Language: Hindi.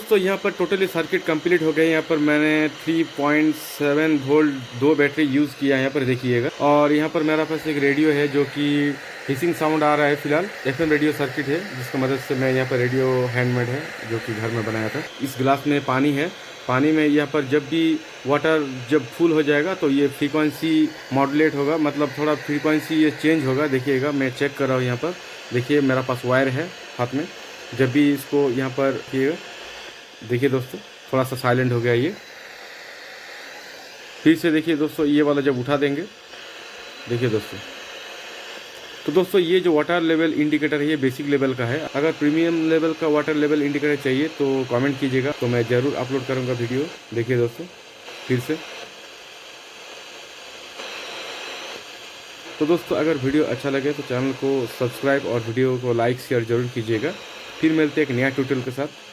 दोस्तों यहाँ पर टोटली सर्किट कंप्लीट हो गया। यहाँ पर मैंने 3.7 वोल्ट 2 बैटरी यूज़ किया है, यहाँ पर देखिएगा। और यहाँ पर मेरा पास एक रेडियो है जो कि हिसिंग साउंड आ रहा है। फिलहाल FM रेडियो सर्किट है, जिसकी मदद से मैं यहाँ पर रेडियो हैंडमेड है जो कि घर में बनाया था। इस गिलास में पानी है, पानी में यहाँ पर जब भी वाटर जब फुल हो जाएगा तो ये फ्रीक्वेंसी मॉड्यूलेट होगा, मतलब थोड़ा फ्रीक्वेंसी ये चेंज होगा। देखिएगा, मैं चेक कर रहा हूँ। यहाँ पर देखिए मेरा पास वायर है हाथ में। जब भी इसको यहाँ पर रखिएगा, देखिए दोस्तों थोड़ा सा साइलेंट हो गया ये। फिर से देखिए दोस्तों, ये वाला जब उठा देंगे, देखिए दोस्तों। तो दोस्तों ये जो वाटर लेवल इंडिकेटर है ये बेसिक लेवल का है। अगर प्रीमियम लेवल का वाटर लेवल इंडिकेटर चाहिए तो कमेंट कीजिएगा, तो मैं ज़रूर अपलोड करूँगा वीडियो। देखिए दोस्तों फिर से। तो दोस्तों अगर वीडियो अच्छा लगे तो चैनल को सब्सक्राइब और वीडियो को लाइक शेयर जरूर कीजिएगा। फिर मिलते हैं एक नया ट्यूटोरियल के साथ।